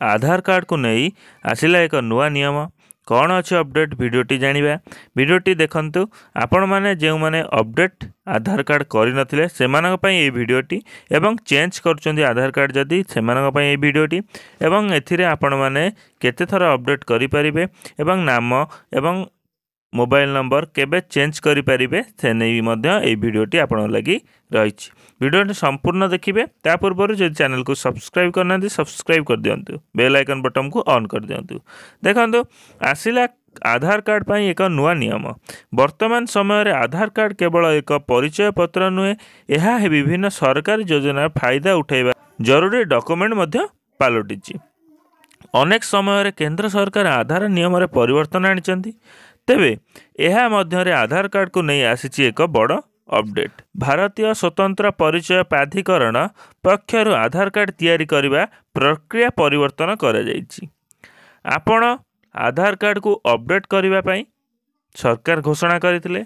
आधार card को नहीं आसिला एक नुआ नियम कौन अच्छे अपडेट भिडियोटी जानिबा भिडियोटी देखंतु आपण माने जो माने अपडेट आधार कार्ड करि नथिले सेमानक पई ए भिडियोटी एवं चेंज करचोंदी आधार कार्ड जदी सेमानक पई ए भिडियोटी एवं एथिरे आपण माने केते थर अपडेट करि परिबे एवं नाम एवं मोबाइल नंबर केबे चेंज करि परिबे से नै मध्य ए भिडियोटी आपण लागि रहिछि भिडियोटी संपूर्ण देखिबे ता पूर्व जो चैनल को सब्सक्राइब करना सब्सक्राइब कर दियंतु बेल आइकन बटन को ऑन कर दियंतु देखंतु आसिला आधार कार्ड पाई एक नुआ नियम वर्तमान समय रे आधार कार्ड केवल एक परिचय पत्र नुहे यह विभिन्न सरकारी योजना फायदा उठाइबा जरूरी डॉक्यूमेंट मध्य पालटिछि अनेक समय रे केंद्र सरकार आधार नियम रे परिवर्तन आनिचंती तेबे यह मध्य रे आधार कार्ड को नहीं आसीछि एक बड़ अपडेट भारतीय स्वतंत्र परिचय प्राधिकरण पक्षर आधार कार्ड तैयारी करिबा प्रक्रिया परिवर्तन करा जायछि आपण आधार कार्ड को अपडेट करिबा पई सरकार घोषणा करथिले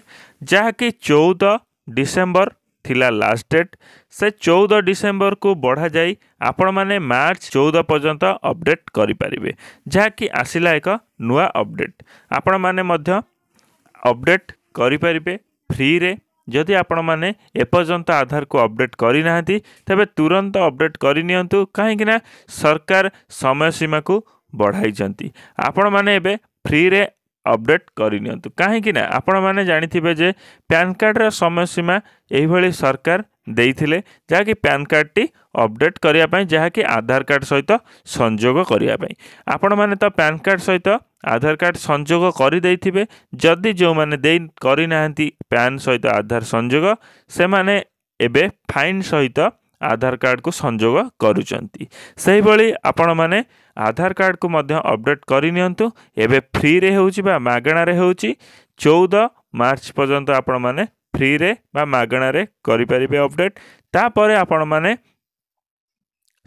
जहाँकि 14 डिसेंबर थिला लास्ट डेट से 14 डिसेंबर को बढ़ा जाई आपण माने मार्च 14 पर्यंत अपडेट करि परिबे जहाँकि आसिला एक नुआ अपडेट आपण माने मध्य अपडेट करि परिबे फ्री रे जदि आपण माने एपर्यंत आधार को अपडेट करि नाहंती तबे तुरंत अपडेट करि नियंतु काहे कि ना सरकार समय सीमा को बढ़ाई जंती आपण माने एबे फ्री रे अपडेट करि नियंतु काहे कि ना आपण माने जानिथिबे जे पैन कार्ड रा समय सीमा एही भली सरकार देइथिले जाकि पैन कार्ड टी अपडेट करिया पई जाकि आधार कार्ड सहित संयोग करिया पई आपण माने तो पैन कार्ड सहित आधार कार्ड संयोग करि देइथिबे जदि जो माने देइ करि नाहंती पैन सहित आधार संयोग से माने एबे फाइन सहित आधार कार्ड को संयोग करूचंती सही भली आपण माने आधार कार्ड को मध्य अपडेट करि नियंतु एबे फ्री रे होउची बा मागणा रे होउची 14 मार्च पर्यंत आपण माने फ्री रे बा मागणा रे करि परिबे अपडेट तापरे आपण माने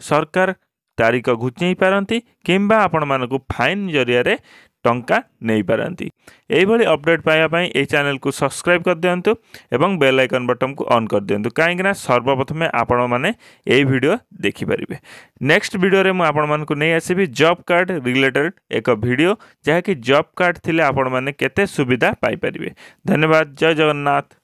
सरकार तारीख घुचेई पारंती किंबा आपण मानकु फाइन जरिया रे टंका नहीं पारंती एही भली अपडेट पाया पई ए चैनल को सब्सक्राइब कर दियंतु एवं बेल आइकन बटन को ऑन कर दियंतु काहेकि ना सर्वप्रथम आपण माने ए वीडियो देखि परिबे नेक्स्ट वीडियो रे मु आपण मानकु नै आसीबी जॉब कार्ड रिलेटेड एक वीडियो जहा कि जॉब कार्ड थिले आपण माने केते सुविधा पाई परिबे धन्यवाद जय जगन्नाथ।